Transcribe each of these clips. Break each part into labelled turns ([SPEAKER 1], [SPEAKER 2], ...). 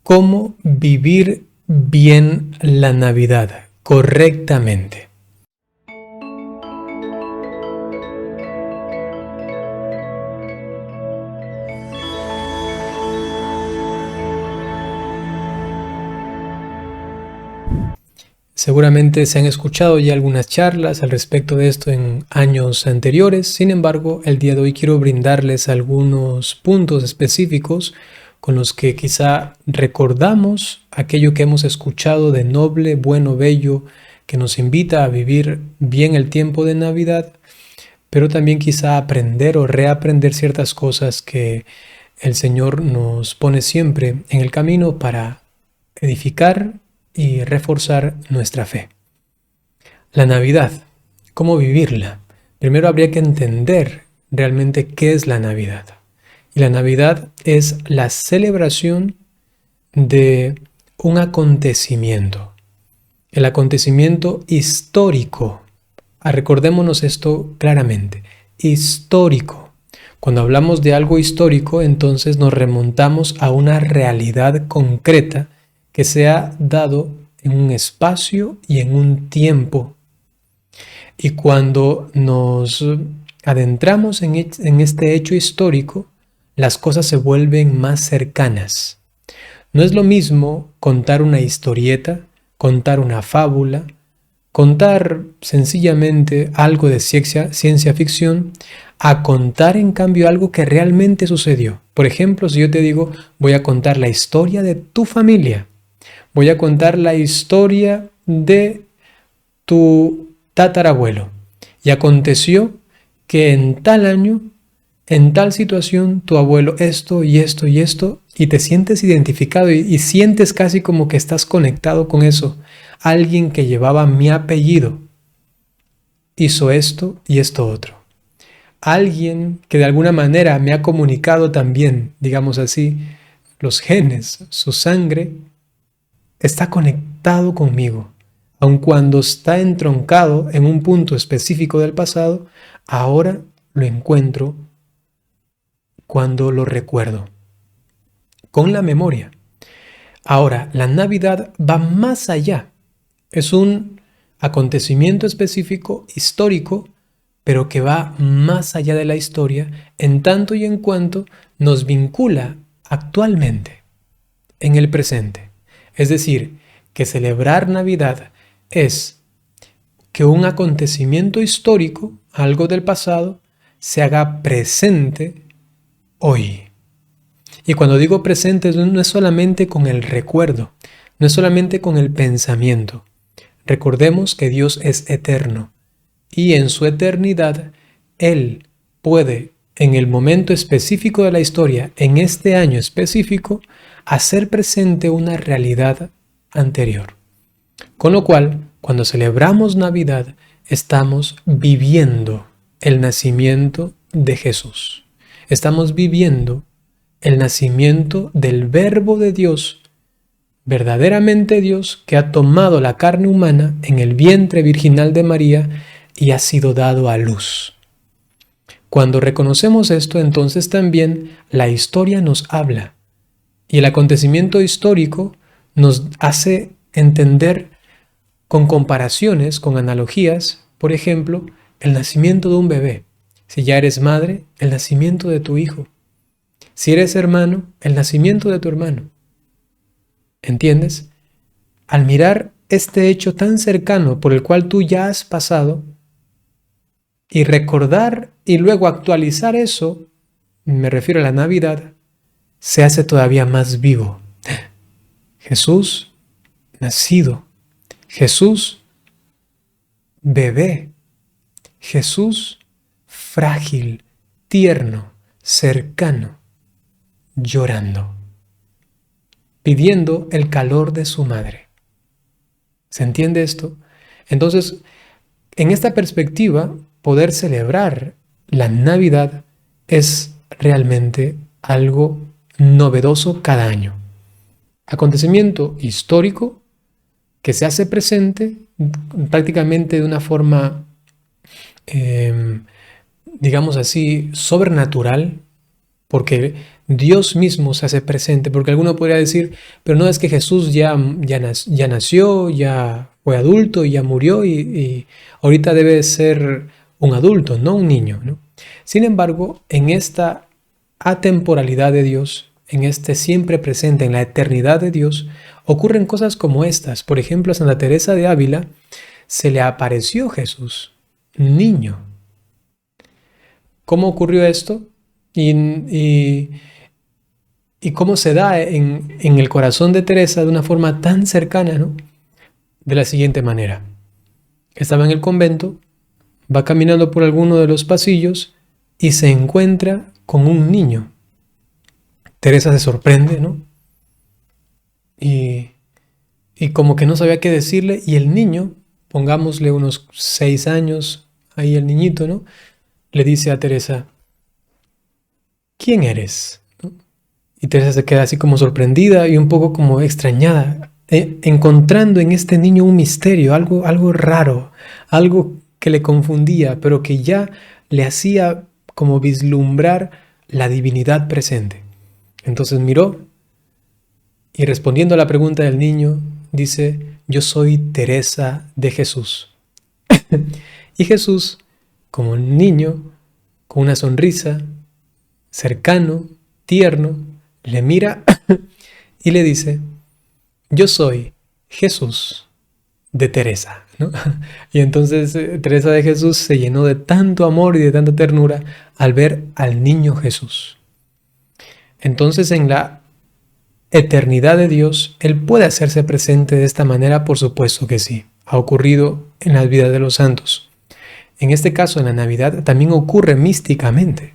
[SPEAKER 1] cómo vivir bien la Navidad correctamente. Seguramente se han escuchado ya algunas charlas al respecto de esto en años anteriores. Sin embargo, el día de hoy quiero brindarles algunos puntos específicos con los que quizá recordamos aquello que hemos escuchado de noble, bueno, bello, que nos invita a vivir bien el tiempo de Navidad, pero también quizá aprender o reaprender ciertas cosas que el Señor nos pone siempre en el camino para edificar y reforzar nuestra fe. La Navidad, ¿cómo vivirla? Primero habría que entender realmente qué es la Navidad. Y la Navidad es la celebración de un acontecimiento, el acontecimiento histórico. Recordémonos esto claramente, histórico. Cuando hablamos de algo histórico, entonces nos remontamos a una realidad concreta que se ha dado en un espacio y en un tiempo. Y cuando nos adentramos en este hecho histórico, las cosas se vuelven más cercanas. No es lo mismo contar una historieta, contar una fábula, contar sencillamente algo de ciencia ficción, a contar en cambio algo que realmente sucedió. Por ejemplo, si yo te digo, voy a contar la historia de tu familia, voy a contar la historia de tu tatarabuelo. Y aconteció que en tal año, en tal situación, tu abuelo esto y esto y esto, y te sientes identificado y sientes casi como que estás conectado con eso. Alguien que llevaba mi apellido hizo esto y esto otro. Alguien que de alguna manera me ha comunicado también, digamos así, los genes, su sangre, está conectado conmigo. Aun cuando está entroncado en un punto específico del pasado, ahora lo encuentro cuando lo recuerdo, con la memoria. Ahora, la Navidad va más allá. Es un acontecimiento específico, histórico, pero que va más allá de la historia, en tanto y en cuanto nos vincula actualmente, en el presente. Es decir, que celebrar Navidad es que un acontecimiento histórico, algo del pasado, se haga presente hoy. Y cuando digo presente, no es solamente con el recuerdo, no es solamente con el pensamiento. Recordemos que Dios es eterno y en su eternidad Él puede, en el momento específico de la historia, en este año específico, hacer presente una realidad anterior. Con lo cual, cuando celebramos Navidad, estamos viviendo el nacimiento de Jesús. Estamos viviendo el nacimiento del Verbo de Dios, verdaderamente Dios, que ha tomado la carne humana en el vientre virginal de María y ha sido dado a luz. Cuando reconocemos esto, entonces también la historia nos habla y el acontecimiento histórico nos hace entender con comparaciones, con analogías, por ejemplo, el nacimiento de un bebé. Si ya eres madre, el nacimiento de tu hijo. Si eres hermano, el nacimiento de tu hermano. ¿Entiendes? Al mirar este hecho tan cercano por el cual tú ya has pasado y recordar y luego actualizar eso, me refiero a la Navidad, se hace todavía más vivo. Jesús nacido, Jesús bebé, Jesús frágil, tierno, cercano, llorando, pidiendo el calor de su madre. ¿Se entiende esto? Entonces, en esta perspectiva, poder celebrar la Navidad es realmente algo novedoso cada año. Acontecimiento histórico que se hace presente prácticamente de una forma, digamos así, sobrenatural, porque Dios mismo se hace presente, porque alguno podría decir, pero no es que Jesús ya nació, ya fue adulto, ya murió y ahorita debe ser un adulto, no un niño, ¿no? Sin embargo, en esta atemporalidad de Dios, en este siempre presente, en la eternidad de Dios, ocurren cosas como estas. Por ejemplo, a Santa Teresa de Ávila se le apareció Jesús, niño. ¿Cómo ocurrió esto? Y cómo se da en el corazón de Teresa de una forma tan cercana, ¿no? De la siguiente manera. Estaba en el convento, va caminando por alguno de los pasillos y se encuentra con un niño. Teresa se sorprende, ¿no? Y como que no sabía qué decirle, y el niño, pongámosle unos 6 años, ahí el niñito, ¿no? Le dice a Teresa, ¿quién eres? ¿No? Y Teresa se queda así como sorprendida y un poco como extrañada, encontrando en este niño un misterio, algo raro, algo que le confundía, pero que ya le hacía como vislumbrar la divinidad presente. Entonces miró y respondiendo a la pregunta del niño, dice, yo soy Teresa de Jesús. Y Jesús, como un niño, con una sonrisa, cercano, tierno, le mira y le dice, yo soy Jesús de Teresa, ¿no? Y entonces Teresa de Jesús se llenó de tanto amor y de tanta ternura al ver al niño Jesús. Entonces en la eternidad de Dios, Él puede hacerse presente de esta manera, por supuesto que sí. Ha ocurrido en las vidas de los santos. En este caso, en la Navidad, también ocurre místicamente.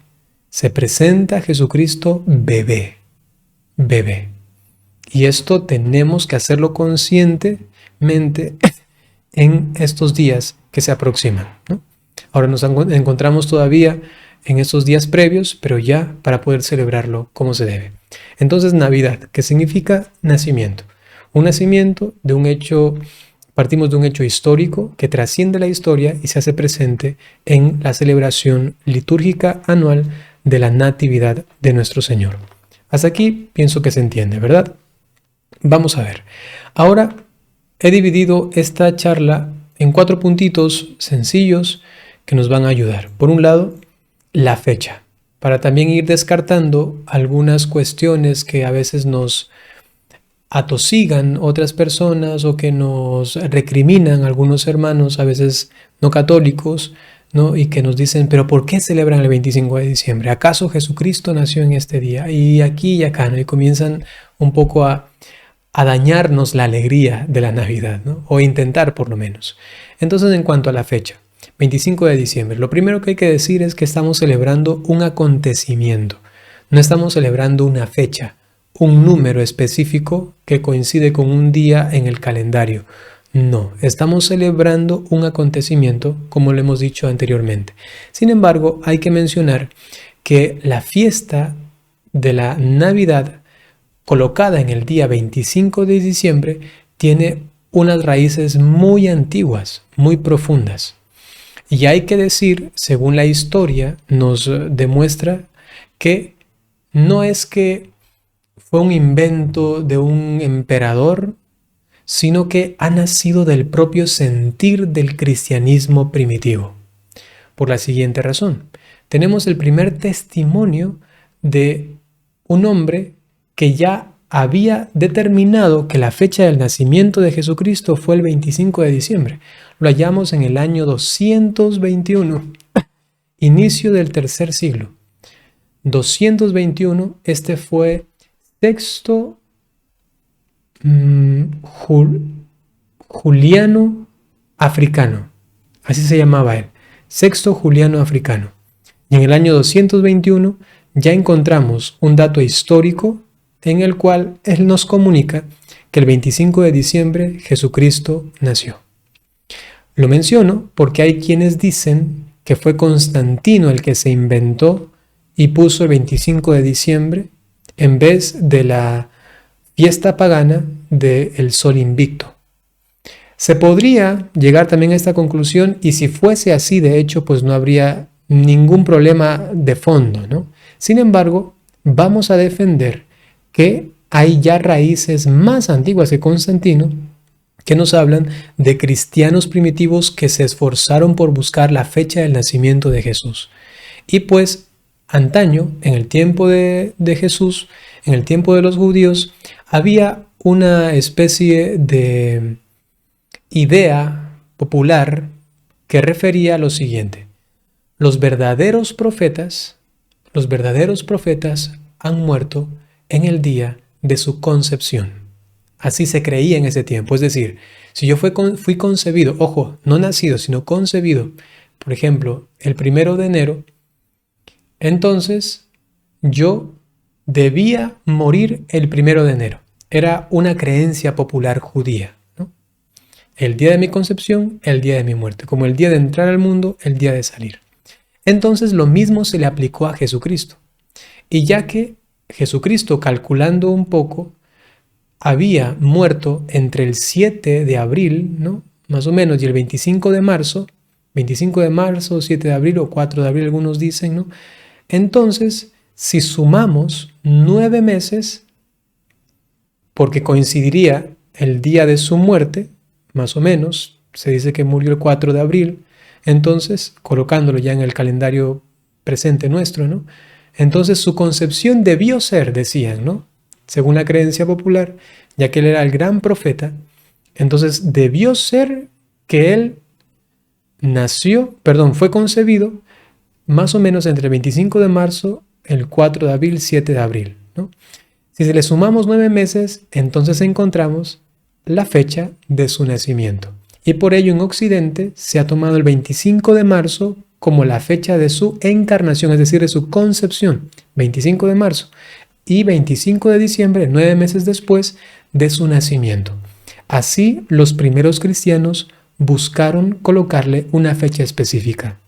[SPEAKER 1] Se presenta Jesucristo bebé. Y esto tenemos que hacerlo conscientemente en estos días que se aproximan, ¿no? Ahora nos encontramos todavía en estos días previos, pero ya para poder celebrarlo como se debe. Entonces, Navidad, que significa nacimiento. Un nacimiento de un hecho, partimos de un hecho histórico que trasciende la historia y se hace presente en la celebración litúrgica anual de la Natividad de nuestro Señor. Hasta aquí pienso que se entiende, ¿verdad? Vamos a ver. Ahora he dividido esta charla en 4 puntitos sencillos que nos van a ayudar. Por un lado, la fecha, para también ir descartando algunas cuestiones que a veces nos atosigan otras personas o que nos recriminan algunos hermanos, a veces no católicos, ¿no? Y que nos dicen, pero ¿por qué celebran el 25 de diciembre? ¿Acaso Jesucristo nació en este día? Y aquí y acá, ¿no? Y comienzan un poco a dañarnos la alegría de la Navidad, ¿no? O intentar por lo menos. Entonces, en cuanto a la fecha, 25 de diciembre, lo primero que hay que decir es que estamos celebrando un acontecimiento. No estamos celebrando una fecha, un número específico que coincide con un día en el calendario. No, estamos celebrando un acontecimiento, como lo hemos dicho anteriormente. Sin embargo, hay que mencionar que la fiesta de la Navidad, colocada en el día 25 de diciembre, tiene unas raíces muy antiguas, muy profundas. Y hay que decir, según la historia nos demuestra, que no es que fue un invento de un emperador, sino que ha nacido del propio sentir del cristianismo primitivo. Por la siguiente razón, tenemos el primer testimonio de un hombre que ya había determinado que la fecha del nacimiento de Jesucristo fue el 25 de diciembre. Lo hallamos en el año 221, inicio del tercer siglo. 221, este fue Sexto Juliano Africano, así se llamaba él, Sexto Juliano Africano. Y en el año 221 ya encontramos un dato histórico en el cual él nos comunica que el 25 de diciembre Jesucristo nació. Lo menciono porque hay quienes dicen que fue Constantino el que se inventó y puso el 25 de diciembre en vez de la fiesta pagana del Sol Invicto. Se podría llegar también a esta conclusión y si fuese así, de hecho, pues no habría ningún problema de fondo, ¿no? Sin embargo, vamos a defender que hay ya raíces más antiguas que Constantino que nos hablan de cristianos primitivos que se esforzaron por buscar la fecha del nacimiento de Jesús. Y pues antaño, en el tiempo de Jesús, en el tiempo de los judíos, había una especie de idea popular que refería a lo siguiente: los verdaderos profetas han muerto en el día de su concepción. Así se creía en ese tiempo. Es decir, si yo fui concebido, ojo, no nacido, sino concebido, por ejemplo, el 1 de enero, entonces yo debía morir el 1 de enero. Era una creencia popular judía, ¿no? El día de mi concepción, el día de mi muerte. Como el día de entrar al mundo, el día de salir. Entonces lo mismo se le aplicó a Jesucristo. Y ya que Jesucristo, calculando un poco, había muerto entre el 7 de abril, ¿no? Más o menos, y el 25 de marzo, 7 de abril o 4 de abril, algunos dicen, ¿no? Entonces, si sumamos 9 meses, porque coincidiría el día de su muerte, más o menos, se dice que murió el 4 de abril, entonces, colocándolo ya en el calendario presente nuestro, ¿no? Entonces su concepción debió ser, decían, ¿no? Según la creencia popular, ya que él era el gran profeta, entonces debió ser que él fue concebido más o menos entre el 25 de marzo, el 4 de abril, 7 de abril, ¿no? Si le sumamos 9 meses, entonces encontramos la fecha de su nacimiento. Y por ello en Occidente se ha tomado el 25 de marzo como la fecha de su encarnación, es decir, de su concepción, 25 de marzo. Y 25 de diciembre, 9 meses después de su nacimiento. Así, los primeros cristianos buscaron colocarle una fecha específica.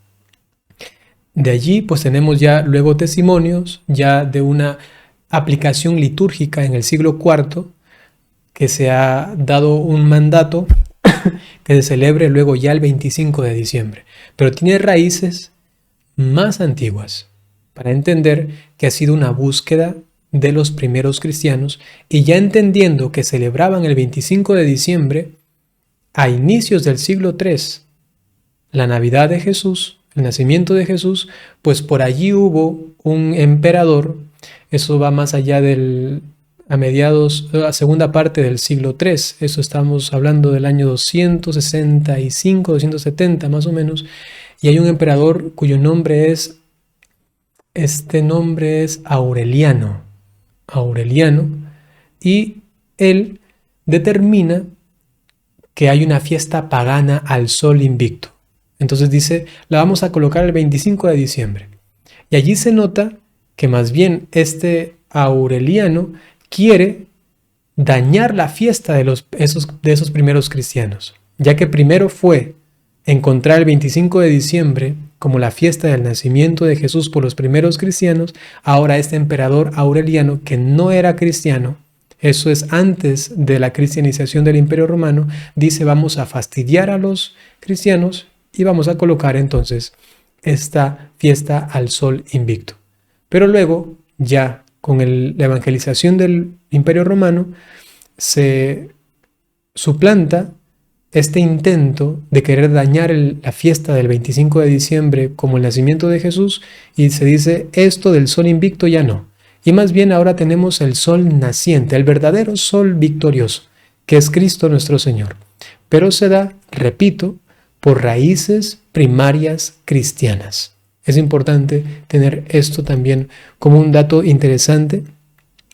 [SPEAKER 1] De allí, pues tenemos ya luego testimonios ya de una aplicación litúrgica en el siglo IV, que se ha dado un mandato que se celebre luego ya el 25 de diciembre. Pero tiene raíces más antiguas, para entender que ha sido una búsqueda de los primeros cristianos, y ya entendiendo que celebraban el 25 de diciembre, a inicios del siglo III, la Navidad de Jesús, el nacimiento de Jesús, pues por allí hubo un emperador, eso va más allá a segunda parte del siglo III, eso estamos hablando del año 265, 270 más o menos, y hay un emperador cuyo nombre es Aureliano, y él determina que hay una fiesta pagana al sol invicto. Entonces dice, la vamos a colocar el 25 de diciembre. Y allí se nota que más bien este Aureliano quiere dañar la fiesta de esos primeros cristianos, ya que primero fue encontrar el 25 de diciembre como la fiesta del nacimiento de Jesús por los primeros cristianos. Ahora este emperador Aureliano, que no era cristiano, eso es antes de la cristianización del Imperio Romano, dice vamos a fastidiar a los cristianos y vamos a colocar entonces esta fiesta al sol invicto. Pero luego, ya con la evangelización del Imperio Romano, se suplanta este intento de querer dañar la fiesta del 25 de diciembre como el nacimiento de Jesús, y se dice esto del sol invicto ya no. Y más bien ahora tenemos el sol naciente, el verdadero sol victorioso, que es Cristo nuestro Señor. Pero se da, repito, por raíces primarias cristianas. Es importante tener esto también como un dato interesante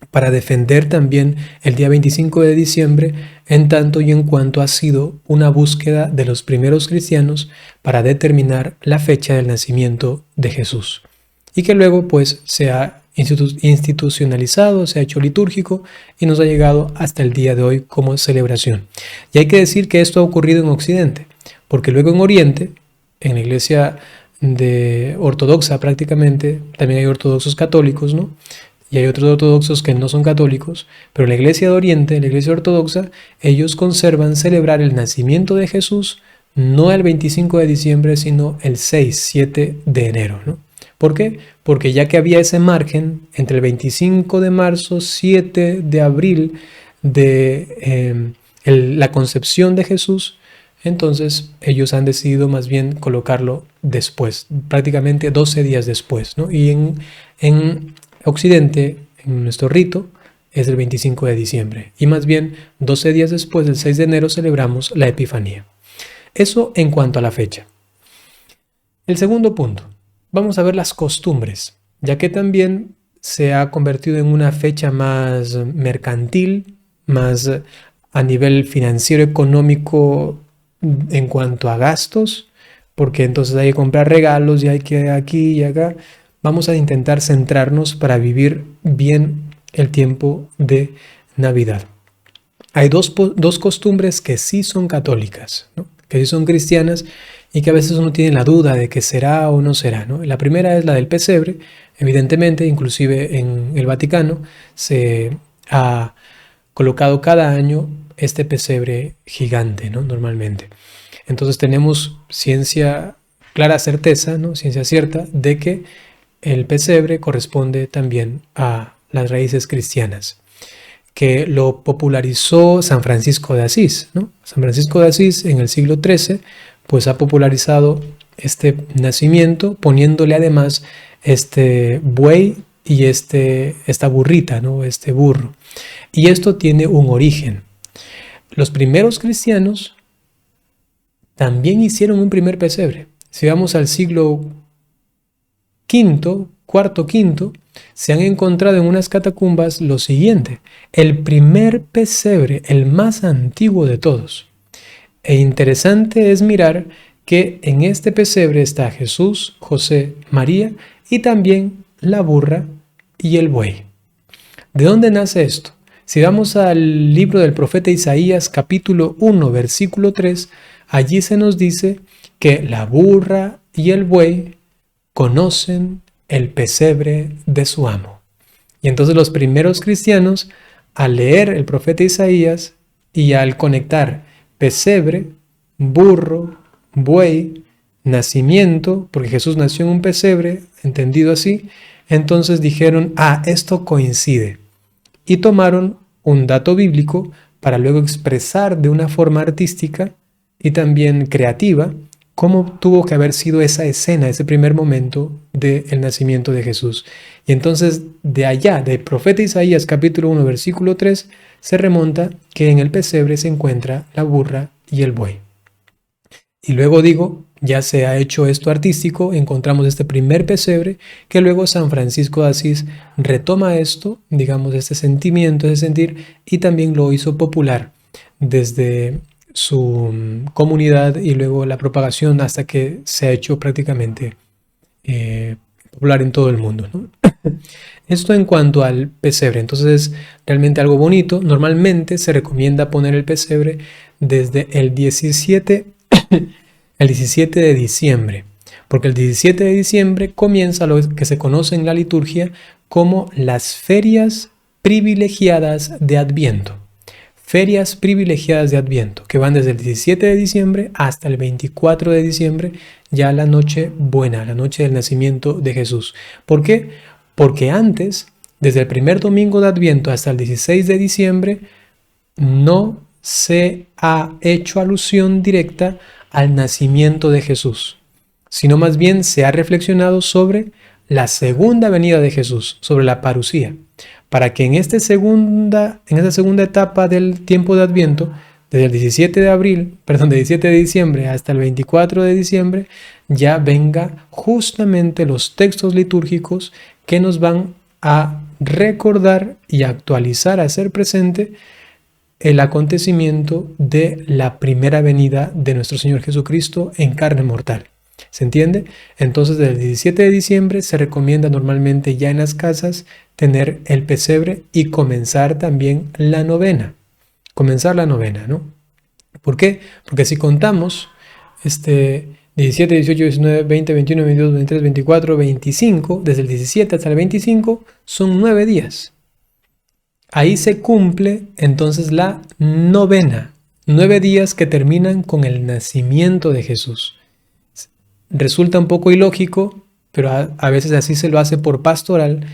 [SPEAKER 1] para defender también el día 25 de diciembre, en tanto y en cuanto ha sido una búsqueda de los primeros cristianos para determinar la fecha del nacimiento de Jesús. Y que luego pues se ha institucionalizado, se ha hecho litúrgico y nos ha llegado hasta el día de hoy como celebración. Y hay que decir que esto ha ocurrido en Occidente, porque luego en Oriente, en la iglesia ortodoxa prácticamente, también hay ortodoxos católicos, ¿no? Y hay otros ortodoxos que no son católicos, pero la iglesia de Oriente, la iglesia ortodoxa, ellos conservan celebrar el nacimiento de Jesús no el 25 de diciembre, sino el 6, 7 de enero, ¿no? ¿Por qué? Porque ya que había ese margen entre el 25 de marzo, 7 de abril de la concepción de Jesús, entonces ellos han decidido más bien colocarlo después, prácticamente 12 días después, ¿no? Y en Occidente, en nuestro rito, es el 25 de diciembre. Y más bien 12 días después, del 6 de enero, celebramos la Epifanía. Eso en cuanto a la fecha. El segundo punto, vamos a ver las costumbres, ya que también se ha convertido en una fecha más mercantil, más a nivel financiero, económico, en cuanto a gastos, porque entonces hay que comprar regalos y hay que aquí y acá. Vamos a intentar centrarnos para vivir bien el tiempo de Navidad. Hay dos costumbres que sí son católicas, ¿no? Que sí son cristianas y que a veces uno tiene la duda de que será o no será, ¿no? La primera es la del pesebre. Evidentemente, inclusive en el Vaticano se ha colocado cada año este pesebre gigante, ¿no? Normalmente. Entonces tenemos clara certeza, ¿no? Ciencia cierta de que el pesebre corresponde también a las raíces cristianas, que lo popularizó San Francisco de Asís, ¿no? San Francisco de Asís en el siglo XIII pues ha popularizado este nacimiento poniéndole además este buey y esta burrita, ¿no? Este burro. Y esto tiene un origen. Los primeros cristianos también hicieron un primer pesebre. Si vamos al siglo cuarto, quinto, se han encontrado en unas catacumbas lo siguiente: el primer pesebre, el más antiguo de todos. E interesante es mirar que en este pesebre está Jesús, José, María y también la burra y el buey. ¿De dónde nace esto? Si vamos al libro del profeta Isaías, capítulo 1, versículo 3, allí se nos dice que la burra y el buey conocen el pesebre de su amo. Y entonces los primeros cristianos, al leer el profeta Isaías y al conectar pesebre, burro, buey, nacimiento, porque Jesús nació en un pesebre, entendido así, entonces dijeron, esto coincide. Y tomaron un dato bíblico para luego expresar de una forma artística y también creativa cómo tuvo que haber sido esa escena, ese primer momento del nacimiento de Jesús. Y entonces de allá, del profeta Isaías capítulo 1, versículo 3, se remonta que en el pesebre se encuentra la burra y el buey. Y luego digo, ya se ha hecho esto artístico, encontramos este primer pesebre, que luego San Francisco de Asís retoma esto, digamos, este sentimiento, ese sentir, y también lo hizo popular desde su comunidad y luego la propagación hasta que se ha hecho prácticamente popular en todo el mundo, ¿no? Esto en cuanto al pesebre. Entonces es realmente algo bonito. Normalmente se recomienda poner el pesebre desde el 17 de diciembre, porque el 17 de diciembre comienza lo que se conoce en la liturgia como las ferias privilegiadas de Adviento. Ferias privilegiadas de Adviento, que van desde el 17 de diciembre hasta el 24 de diciembre, ya la noche buena, la noche del nacimiento de Jesús. ¿Por qué? Porque antes, desde el primer domingo de Adviento hasta el 16 de diciembre, no se ha hecho alusión directa al nacimiento de Jesús, sino más bien se ha reflexionado sobre la segunda venida de Jesús, sobre la parusía, para que en esta segunda etapa del tiempo de Adviento, desde el 17 de diciembre hasta el 24 de diciembre, ya venga justamente los textos litúrgicos que nos van a recordar y actualizar, a hacer presente el acontecimiento de la primera venida de nuestro Señor Jesucristo en carne mortal. ¿Se entiende? Entonces, desde el 17 de diciembre se recomienda normalmente ya en las casas tener el pesebre y comenzar también la novena. Comenzar la novena, ¿no? ¿Por qué? Porque si contamos 17, 18, 19, 20, 21, 22, 23, 24, 25, desde el 17 hasta el 25 son 9 días. Ahí se cumple entonces la novena, 9 días que terminan con el nacimiento de Jesús. Resulta un poco ilógico pero a veces así se lo hace por pastoral,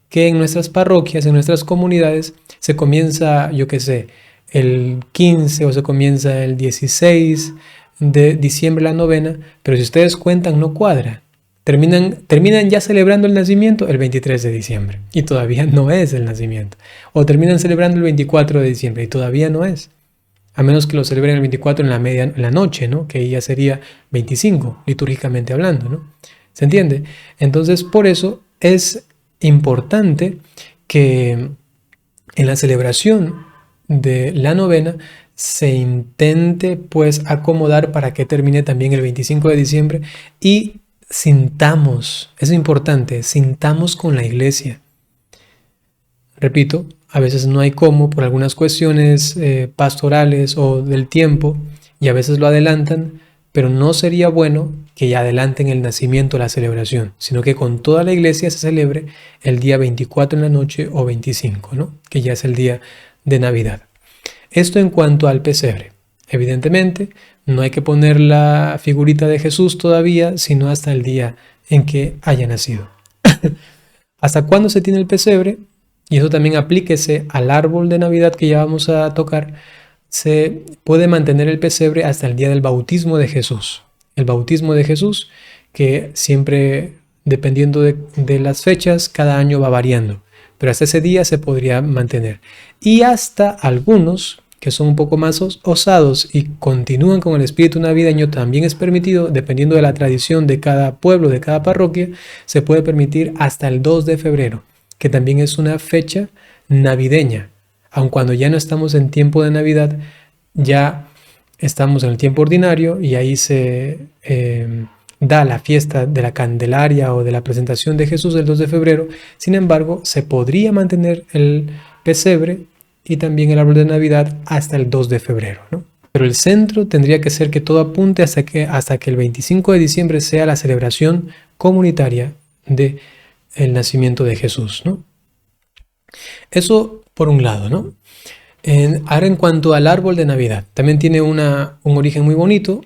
[SPEAKER 1] que en nuestras parroquias, en nuestras comunidades, se comienza, yo qué sé, el 15 o se comienza el 16 de diciembre la novena, pero si ustedes cuentan no cuadra. Terminan ya celebrando el nacimiento el 23 de diciembre y todavía no es el nacimiento. O terminan celebrando el 24 de diciembre y todavía no es. A menos que lo celebren el 24 en la noche, ¿no? Que ya sería 25, litúrgicamente hablando, ¿no? ¿Se entiende? Entonces, por eso es importante que en la celebración de la novena se intente pues acomodar para que termine también el 25 de diciembre y sintamos, es importante, sintamos con la iglesia. Repito, a veces no hay cómo por algunas cuestiones pastorales o del tiempo y a veces lo adelantan, pero no sería bueno que ya adelanten el nacimiento, la celebración, sino que con toda la iglesia se celebre el día 24 en la noche o 25, ¿no? Que ya es el día de Navidad. Esto en cuanto al pesebre. Evidentemente, no hay que poner la figurita de Jesús todavía, sino hasta el día en que haya nacido. ¿Hasta cuándo se tiene el pesebre? Y eso también aplíquese al árbol de Navidad que ya vamos a tocar. Se puede mantener el pesebre hasta el día del bautismo de Jesús. El bautismo de Jesús, que siempre, dependiendo de las fechas, cada año va variando. Pero hasta ese día se podría mantener. Y hasta algunos que son un poco más osados y continúan con el espíritu navideño, también es permitido, dependiendo de la tradición de cada pueblo, de cada parroquia, se puede permitir hasta el 2 de febrero, que también es una fecha navideña. Aun cuando ya no estamos en tiempo de Navidad, ya estamos en el tiempo ordinario y ahí se da la fiesta de la Candelaria o de la presentación de Jesús el 2 de febrero. Sin embargo, se podría mantener el pesebre y también el árbol de Navidad hasta el 2 de febrero, ¿no? Pero el centro tendría que ser que todo apunte hasta que el 25 de diciembre sea la celebración comunitaria del nacimiento de Jesús, ¿no? Eso por un lado, ¿no? Ahora en cuanto al árbol de Navidad, también tiene un origen muy bonito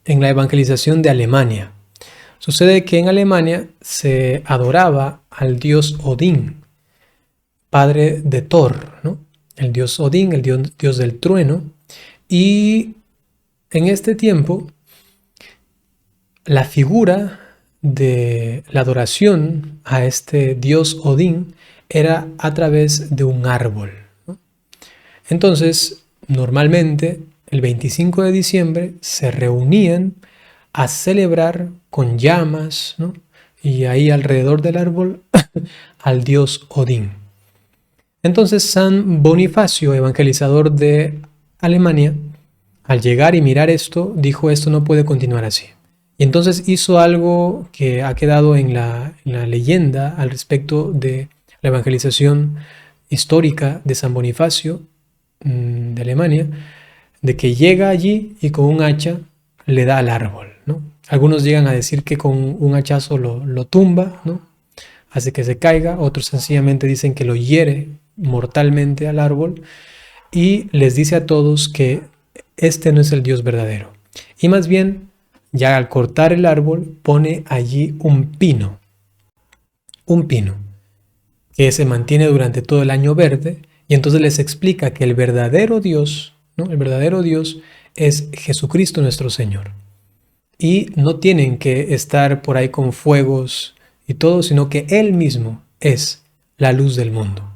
[SPEAKER 1] en la evangelización de Alemania. Sucede que en Alemania se adoraba al dios Odín, padre de Thor, ¿no? El dios Odín, el dios del trueno. Y en este tiempo, la figura de la adoración a este dios Odín era a través de un árbol, ¿no? Entonces, normalmente, el 25 de diciembre se reunían a celebrar con llamas, ¿no? Y ahí alrededor del árbol al dios Odín. Entonces San Bonifacio, evangelizador de Alemania, al llegar y mirar esto, dijo: esto no puede continuar así. Y entonces hizo algo que ha quedado en la leyenda al respecto de la evangelización histórica de San Bonifacio de Alemania, de que llega allí y con un hacha le da al árbol, ¿no? Algunos llegan a decir que con un hachazo lo tumba, ¿no? Hace que se caiga. Otros sencillamente dicen que lo hiere mortalmente al árbol y les dice a todos que este no es el Dios verdadero. Y más bien, ya al cortar el árbol, pone allí un pino que se mantiene durante todo el año verde, y entonces les explica que el verdadero Dios, ¿no? El verdadero Dios es Jesucristo nuestro Señor. Y no tienen que estar por ahí con fuegos y todo, sino que Él mismo es la luz del mundo.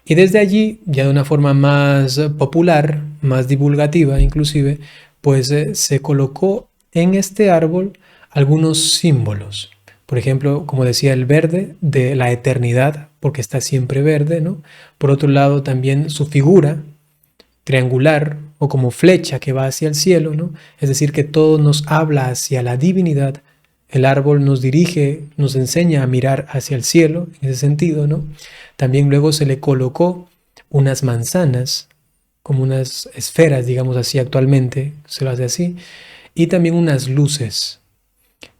[SPEAKER 1] Y desde allí, ya de una forma más popular, más divulgativa inclusive, pues se colocó en este árbol algunos símbolos. Por ejemplo, como decía, el verde de la eternidad, porque está siempre verde, ¿no? Por otro lado, también su figura triangular o como flecha que va hacia el cielo, ¿no? Es decir, que todo nos habla hacia la divinidad. El árbol nos dirige, nos enseña a mirar hacia el cielo, en ese sentido, ¿no? También luego se le colocó unas manzanas, como unas esferas, digamos así actualmente, se lo hace así, y también unas luces.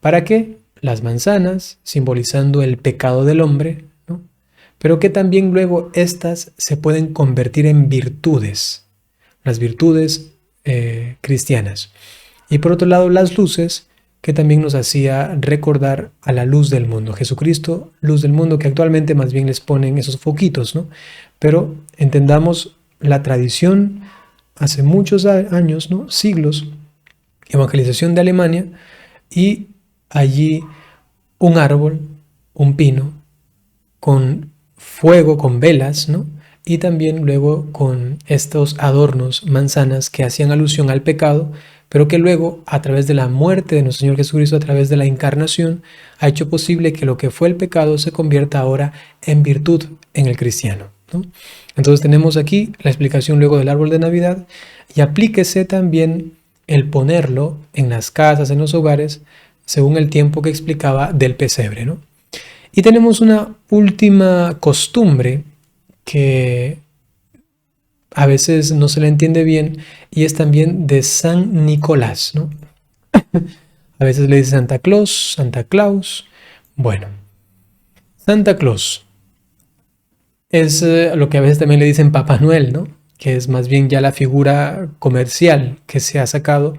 [SPEAKER 1] ¿Para qué? Las manzanas, simbolizando el pecado del hombre, ¿no? Pero que también luego estas se pueden convertir en virtudes, las virtudes cristianas. Y por otro lado, las luces, que también nos hacía recordar a la luz del mundo. Jesucristo, luz del mundo, que actualmente más bien les ponen esos foquitos, ¿no? Pero entendamos la tradición hace muchos años, ¿no? Siglos, evangelización de Alemania, y allí un árbol, un pino, con fuego, con velas, ¿no? Y también luego con estos adornos, manzanas, que hacían alusión al pecado, pero que luego, a través de la muerte de nuestro Señor Jesucristo, a través de la encarnación, ha hecho posible que lo que fue el pecado se convierta ahora en virtud en el cristiano, ¿no? Entonces tenemos aquí la explicación luego del árbol de Navidad, y aplíquese también el ponerlo en las casas, en los hogares, según el tiempo que explicaba del pesebre, ¿no? Y tenemos una última costumbre que a veces no se le entiende bien, y es también de San Nicolás, ¿no? A veces le dice Santa Claus, Santa Claus. Bueno, Santa Claus es lo que a veces también le dicen Papá Noel, ¿no? Que es más bien ya la figura comercial que se ha sacado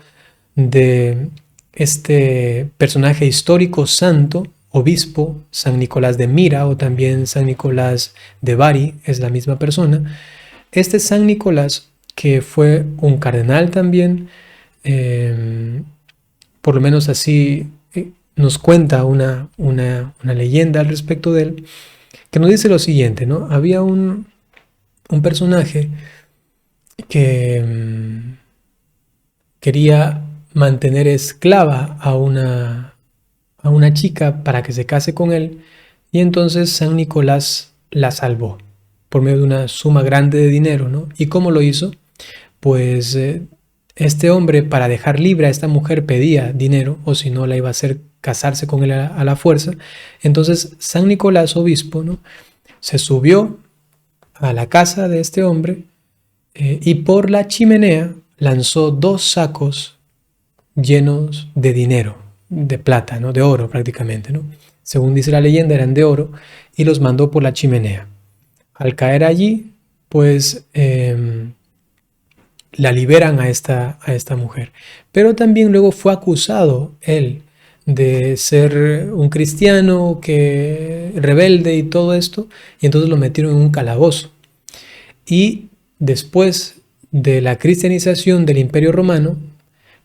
[SPEAKER 1] de este personaje histórico santo, obispo, San Nicolás de Mira, o también San Nicolás de Bari, es la misma persona. Este San Nicolás, que fue un cardenal también, por lo menos así nos cuenta una leyenda al respecto de él, que nos dice lo siguiente, ¿no? Había un personaje que quería mantener esclava a una chica para que se case con él, y entonces San Nicolás la salvó por medio de una suma grande de dinero, ¿no? ¿Y cómo lo hizo? Pues este hombre, para dejar libre a esta mujer, pedía dinero, o si no la iba a hacer casarse con él a la fuerza. Entonces San Nicolás, obispo, ¿no?, se subió a la casa de este hombre y por la chimenea lanzó 2 sacos llenos de dinero, de plata, ¿no?, de oro prácticamente, ¿no? Según dice la leyenda, eran de oro, y los mandó por la chimenea. Al caer allí, pues la liberan a esta mujer. Pero también luego fue acusado él de ser un cristiano que rebelde y todo esto, y entonces lo metieron en un calabozo. Y después de la cristianización del Imperio Romano,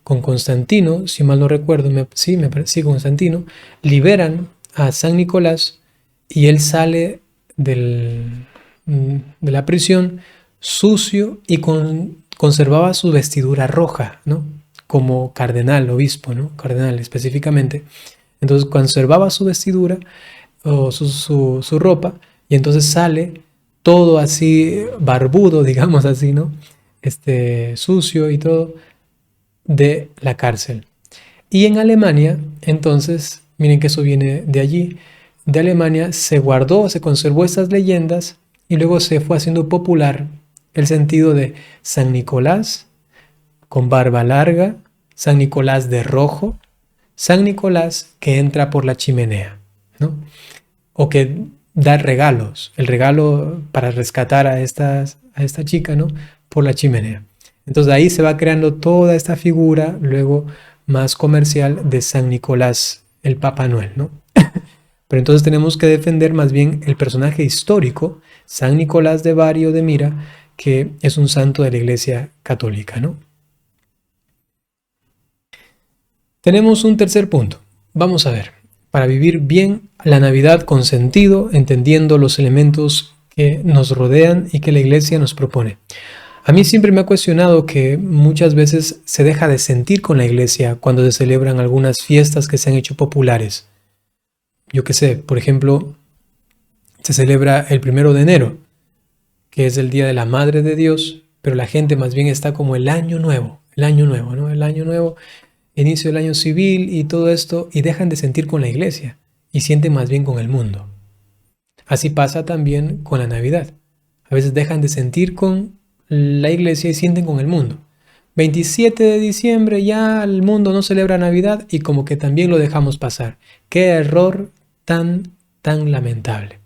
[SPEAKER 1] con Constantino, si mal no recuerdo, sí, Constantino, liberan a San Nicolás, y él sale de la prisión sucio y conservaba su vestidura roja, ¿no?, como cardenal, obispo, ¿no?, cardenal específicamente. Entonces conservaba su vestidura o su ropa, y entonces sale todo así barbudo, digamos así, ¿no?, sucio y todo, de la cárcel. Y en Alemania, entonces, miren que eso viene de allí, de Alemania se conservó estas leyendas, y luego se fue haciendo popular el sentido de San Nicolás con barba larga, San Nicolás de rojo, San Nicolás que entra por la chimenea, ¿no?, o que da regalos, el regalo para rescatar a esta chica, ¿no?, por la chimenea. Entonces ahí se va creando toda esta figura luego más comercial de San Nicolás, el Papá Noel, ¿no? Pero entonces tenemos que defender más bien el personaje histórico, San Nicolás de Bari o de Mira, que es un santo de la Iglesia Católica, ¿no? Tenemos un tercer punto. Vamos a ver, para vivir bien la Navidad con sentido, entendiendo los elementos que nos rodean y que la Iglesia nos propone. A mí siempre me ha cuestionado que muchas veces se deja de sentir con la Iglesia cuando se celebran algunas fiestas que se han hecho populares. Yo qué sé, por ejemplo, se celebra el 1 de enero, que es el Día de la Madre de Dios, pero la gente más bien está como el año nuevo, ¿no? El año nuevo, inicio del año civil y todo esto, y dejan de sentir con la Iglesia y sienten más bien con el mundo. Así pasa también con la Navidad. A veces dejan de sentir con la Iglesia y sienten con el mundo. 27 de diciembre ya el mundo no celebra Navidad y como que también lo dejamos pasar. ¡Qué error tan lamentable!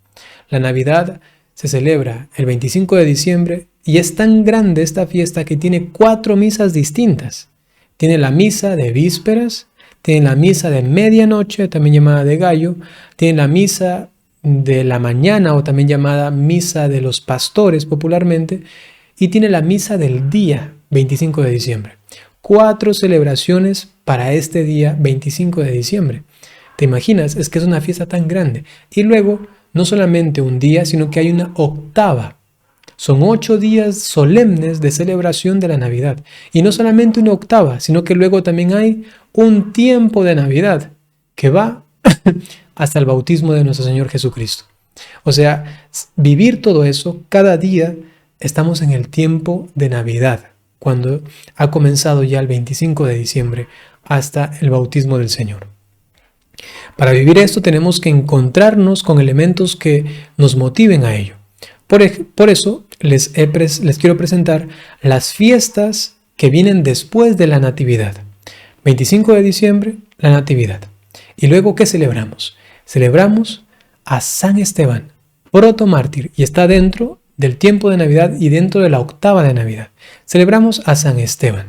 [SPEAKER 1] La Navidad se celebra el 25 de diciembre y es tan grande esta fiesta que tiene 4 misas distintas. Tiene la misa de vísperas, tienen la misa de medianoche, también llamada de gallo, tienen la misa de la mañana o también llamada misa de los pastores popularmente, y tiene la misa del día 25 de diciembre. 4 celebraciones para este día 25 de diciembre. ¿Te imaginas? Es que es una fiesta tan grande. Y luego, no solamente un día, sino que hay una octava. Son 8 días solemnes de celebración de la Navidad. Y no solamente una octava, sino que luego también hay un tiempo de Navidad que va hasta el bautismo de nuestro Señor Jesucristo. O sea, vivir todo eso, cada día estamos en el tiempo de Navidad, cuando ha comenzado ya el 25 de diciembre hasta el bautismo del Señor. Para vivir esto tenemos que encontrarnos con elementos que nos motiven a ello. Por eso les quiero presentar las fiestas que vienen después de la Natividad. 25 de diciembre, la Natividad. Y luego, ¿qué celebramos? Celebramos a San Esteban, protomártir, y está dentro del tiempo de Navidad y dentro de la octava de Navidad. Celebramos a San Esteban.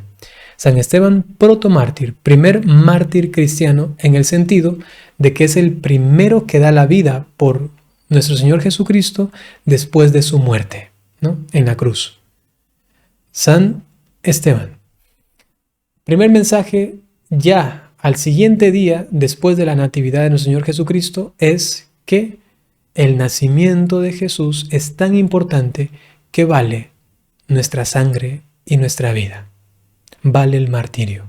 [SPEAKER 1] San Esteban, protomártir, primer mártir cristiano, en el sentido de que es el primero que da la vida por nuestro Señor Jesucristo después de su muerte, ¿no?, en la cruz. San Esteban. Primer mensaje ya al siguiente día, después de la natividad de nuestro Señor Jesucristo, es que el nacimiento de Jesús es tan importante que vale nuestra sangre y nuestra vida. Vale el martirio.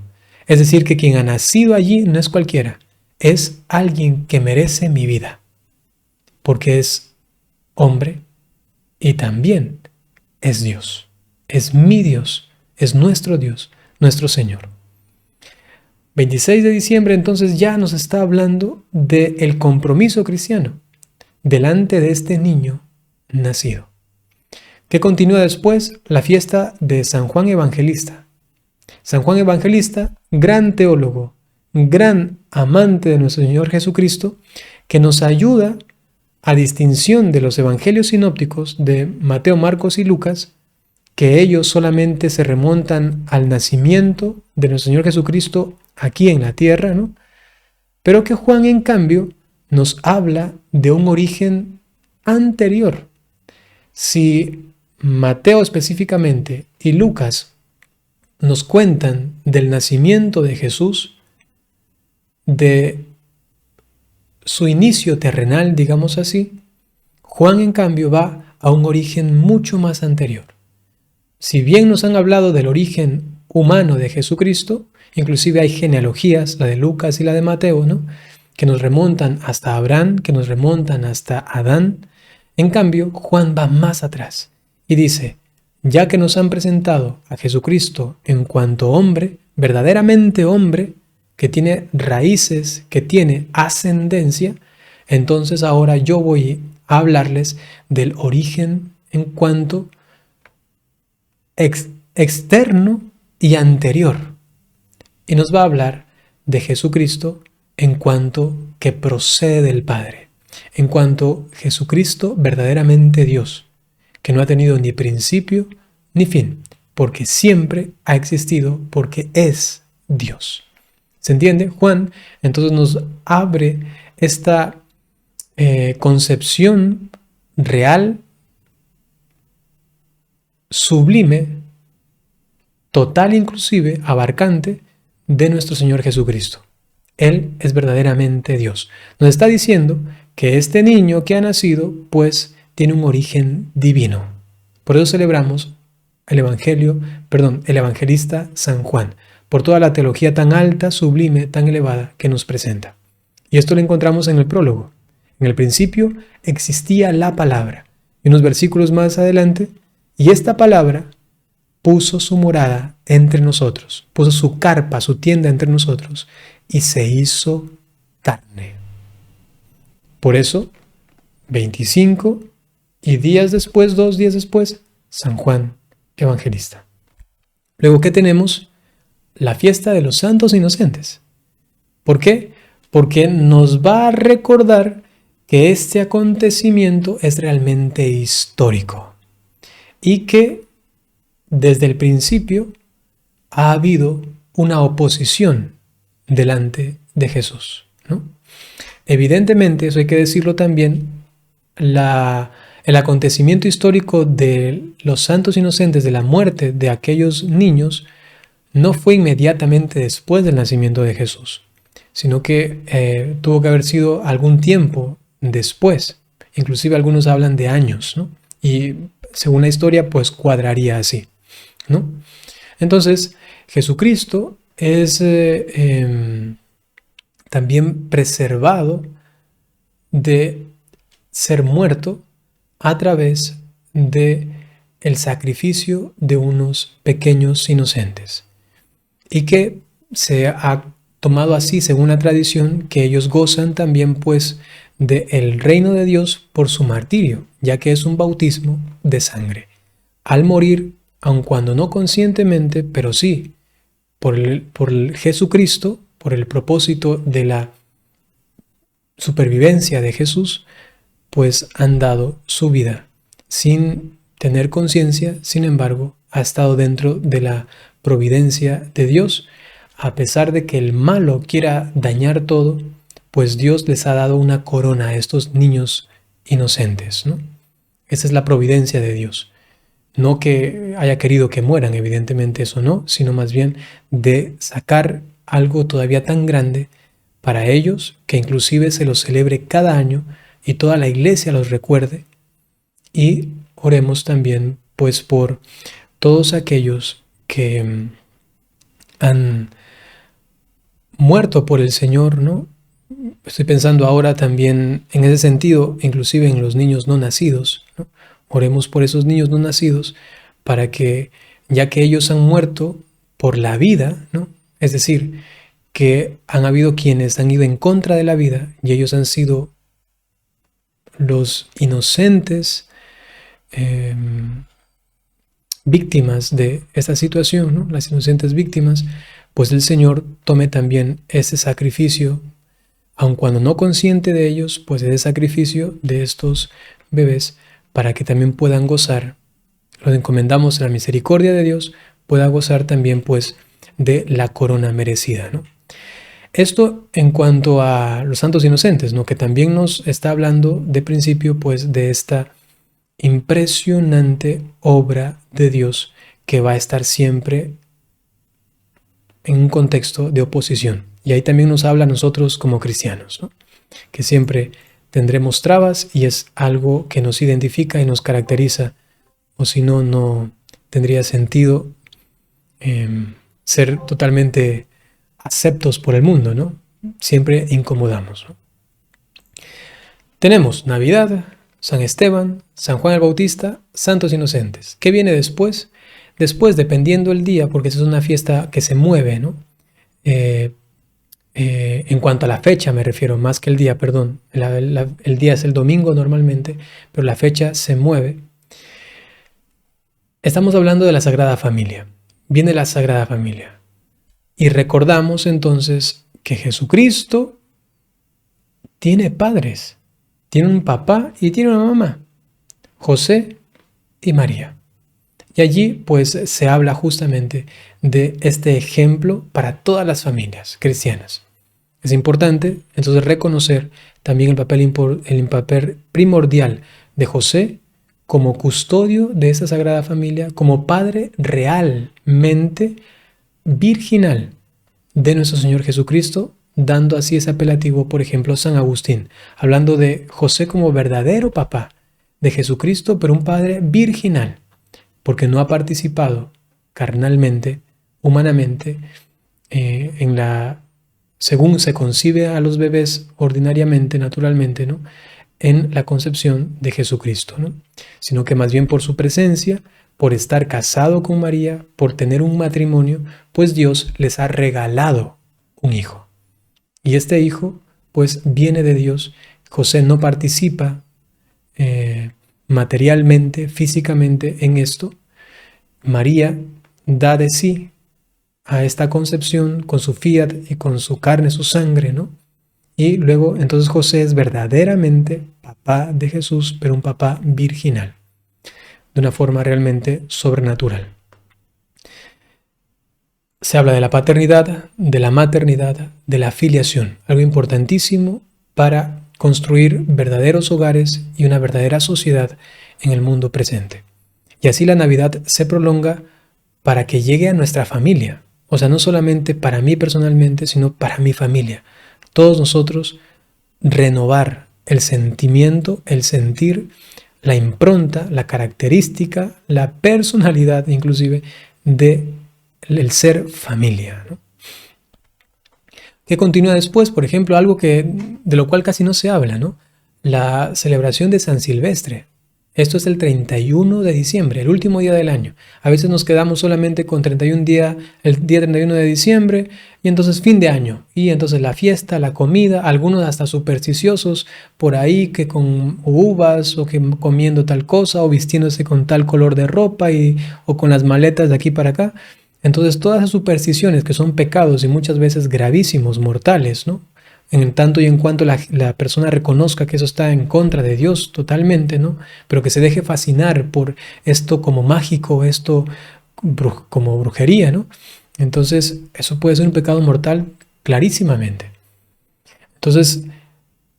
[SPEAKER 1] Es decir, que quien ha nacido allí no es cualquiera, es alguien que merece mi vida, porque es hombre y también es Dios. Es mi Dios, es nuestro Dios, nuestro Señor. 26 de diciembre entonces ya nos está hablando del compromiso cristiano delante de este niño nacido. ¿Qué continúa después? La fiesta de San Juan Evangelista. San Juan Evangelista, gran teólogo, gran amante de nuestro Señor Jesucristo, que nos ayuda a distinción de los evangelios sinópticos de Mateo, Marcos y Lucas, que ellos solamente se remontan al nacimiento de nuestro Señor Jesucristo aquí en la tierra, ¿no? Pero que Juan, en cambio, nos habla de un origen anterior. Si Mateo específicamente y Lucas nos cuentan del nacimiento de Jesús, de su inicio terrenal, digamos así, Juan, en cambio, va a un origen mucho más anterior. Si bien nos han hablado del origen humano de Jesucristo, inclusive hay genealogías, la de Lucas y la de Mateo, ¿no?, que nos remontan hasta Abraham, que nos remontan hasta Adán. En cambio, Juan va más atrás y dice, ya que nos han presentado a Jesucristo en cuanto hombre, verdaderamente hombre, que tiene raíces, que tiene ascendencia, entonces ahora yo voy a hablarles del origen en cuanto externo y anterior. Y nos va a hablar de Jesucristo en cuanto que procede del Padre, en cuanto Jesucristo verdaderamente Dios, que no ha tenido ni principio ni fin, porque siempre ha existido, porque es Dios. ¿Se entiende? Juan entonces nos abre esta concepción real, sublime, total inclusive, abarcante, de nuestro Señor Jesucristo. Él es verdaderamente Dios. Nos está diciendo que este niño que ha nacido, pues, tiene un origen divino. Por eso celebramos el evangelista San Juan, por toda la teología tan alta, sublime, tan elevada que nos presenta. Y esto lo encontramos en el prólogo. En el principio existía la palabra. Y unos versículos más adelante, y esta palabra puso su morada entre nosotros, puso su carpa, su tienda entre nosotros, y se hizo carne. Por eso, 25 y 2 días después, San Juan Evangelista. Luego, ¿qué tenemos? La fiesta de los santos inocentes. ¿Por qué? Porque nos va a recordar que este acontecimiento es realmente histórico y que desde el principio ha habido una oposición delante de Jesús, ¿no? Evidentemente, eso hay que decirlo también, el acontecimiento histórico de los santos inocentes, de la muerte de aquellos niños, no fue inmediatamente después del nacimiento de Jesús, sino que tuvo que haber sido algún tiempo después. Inclusive algunos hablan de años, ¿no? Y según la historia, pues cuadraría así, ¿no? Entonces, Jesucristo es también preservado de ser muerto a través de el sacrificio de unos pequeños inocentes, y que se ha tomado así según la tradición que ellos gozan también pues del reino de Dios por su martirio, ya que es un bautismo de sangre. Al morir, aun cuando no conscientemente, pero sí por Jesucristo, por el propósito de la supervivencia de Jesús, pues han dado su vida sin tener conciencia. Sin embargo, ha estado dentro de la providencia de Dios. A pesar de que el malo quiera dañar todo, pues Dios les ha dado una corona a estos niños inocentes, ¿no? Esa es la providencia de Dios. No que haya querido que mueran, evidentemente eso no, sino más bien de sacar algo todavía tan grande para ellos, que inclusive se los celebre cada año y toda la iglesia los recuerde. Y oremos también pues por todos aquellos que han muerto por el Señor, ¿no? Estoy pensando ahora también en ese sentido, inclusive en los niños no nacidos, ¿no? Oremos por esos niños no nacidos para que, ya que ellos han muerto por la vida, ¿no? Es decir, que han habido quienes han ido en contra de la vida y ellos han sido los inocentes víctimas de esta situación, ¿no? Las inocentes víctimas, pues el Señor tome también ese sacrificio, aun cuando no consciente de ellos, pues ese sacrificio de estos bebés, para que también puedan gozar, lo encomendamos en la misericordia de Dios, pueda gozar también pues de la corona merecida, ¿no? Esto en cuanto a los santos inocentes, ¿no? Que también nos está hablando de principio pues de esta impresionante obra de Dios que va a estar siempre en un contexto de oposición. Y ahí también nos habla a nosotros como cristianos, ¿no? Que siempre tendremos trabas y es algo que nos identifica y nos caracteriza, o si no, no tendría sentido ser totalmente aceptos por el mundo, ¿no? Siempre incomodamos, ¿no? Tenemos Navidad, San Esteban, San Juan el Bautista, Santos Inocentes. ¿Qué viene después? Después, dependiendo el día, porque esa es una fiesta que se mueve, ¿no? En cuanto a la fecha me refiero, más que el día, perdón. El día es el domingo normalmente, pero la fecha se mueve. Estamos hablando de la Sagrada Familia. Viene la Sagrada Familia. Y recordamos entonces que Jesucristo tiene padres. Tiene un papá y tiene una mamá. José y María. Y allí pues se habla justamente de este ejemplo para todas las familias cristianas. Es importante entonces reconocer también el papel primordial de José como custodio de esa Sagrada Familia, como padre realmente virginal de nuestro Señor Jesucristo, dando así ese apelativo, por ejemplo, San Agustín, hablando de José como verdadero papá de Jesucristo, pero un padre virginal, porque no ha participado carnalmente, humanamente, según se concibe a los bebés ordinariamente, naturalmente, ¿no? En la concepción de Jesucristo, ¿no? Sino que más bien por su presencia, por estar casado con María, por tener un matrimonio, pues Dios les ha regalado un hijo. Y este hijo, pues viene de Dios. José no participa materialmente, físicamente en esto. María da de sí a esta concepción con su fiat y con su carne, su sangre, ¿no? Y luego entonces José es verdaderamente papá de Jesús, pero un papá virginal, de una forma realmente sobrenatural. Se habla de la paternidad, de la maternidad, de la filiación, algo importantísimo para construir verdaderos hogares y una verdadera sociedad en el mundo presente. Y así la Navidad se prolonga para que llegue a nuestra familia, o sea, no solamente para mí personalmente, sino para mi familia. Todos nosotros renovar el sentimiento, el sentir, la impronta, la característica, la personalidad inclusive de el ser familia, ¿no? ¿Qué continúa después? Por ejemplo, algo de lo cual casi no se habla, ¿no? La celebración de San Silvestre. Esto es el 31 de diciembre, el último día del año. A veces nos quedamos solamente con el día 31 de diciembre y entonces fin de año. Y entonces la fiesta, la comida, algunos hasta supersticiosos por ahí que con uvas o que comiendo tal cosa o vistiéndose con tal color de ropa o con las maletas de aquí para acá. Entonces todas esas supersticiones que son pecados y muchas veces gravísimos, mortales, ¿no? En tanto y en cuanto la persona reconozca que eso está en contra de Dios totalmente, ¿no? Pero que se deje fascinar por esto como mágico, esto como brujería, ¿no? Entonces eso puede ser un pecado mortal clarísimamente. Entonces,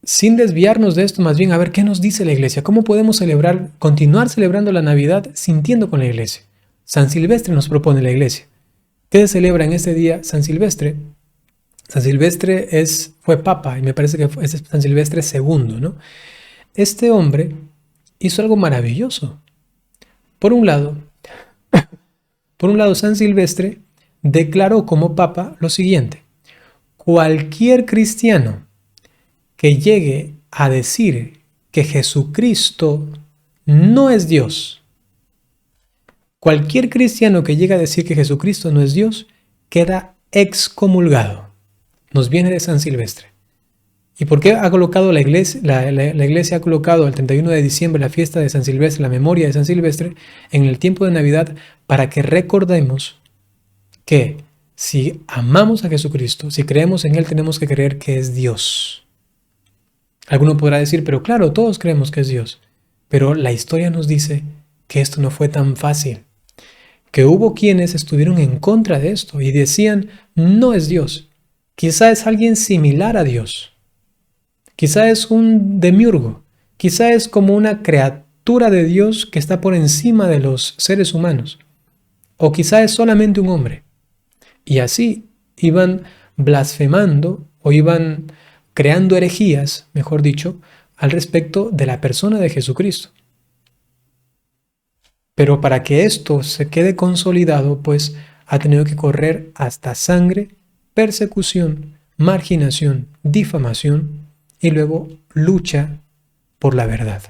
[SPEAKER 1] sin desviarnos de esto, más bien a ver qué nos dice la iglesia, cómo podemos continuar celebrando la Navidad sintiendo con la iglesia. San Silvestre nos propone la iglesia. ¿Qué se celebra en este día San Silvestre? San Silvestre fue papa y me parece que es San Silvestre II, ¿no? Este hombre hizo algo maravilloso. Por un lado, San Silvestre declaró como papa lo siguiente: cualquier cristiano que llegue a decir que Jesucristo no es Dios, cualquier cristiano que llegue a decir que Jesucristo no es Dios, queda excomulgado. Nos viene de San Silvestre. ¿Y por qué ha colocado la iglesia? La iglesia ha colocado el 31 de diciembre la fiesta de San Silvestre, la memoria de San Silvestre, en el tiempo de Navidad, para que recordemos que si amamos a Jesucristo, si creemos en Él, tenemos que creer que es Dios. Alguno podrá decir, pero claro, todos creemos que es Dios. Pero la historia nos dice que esto no fue tan fácil. Que hubo quienes estuvieron en contra de esto y decían, no es Dios. Quizá es alguien similar a Dios. Quizá es un demiurgo. Quizá es como una criatura de Dios que está por encima de los seres humanos. O quizá es solamente un hombre. Y así iban blasfemando o iban creando herejías, mejor dicho, al respecto de la persona de Jesucristo. Pero para que esto se quede consolidado, pues ha tenido que correr hasta sangre, persecución, marginación, difamación y luego lucha por la verdad.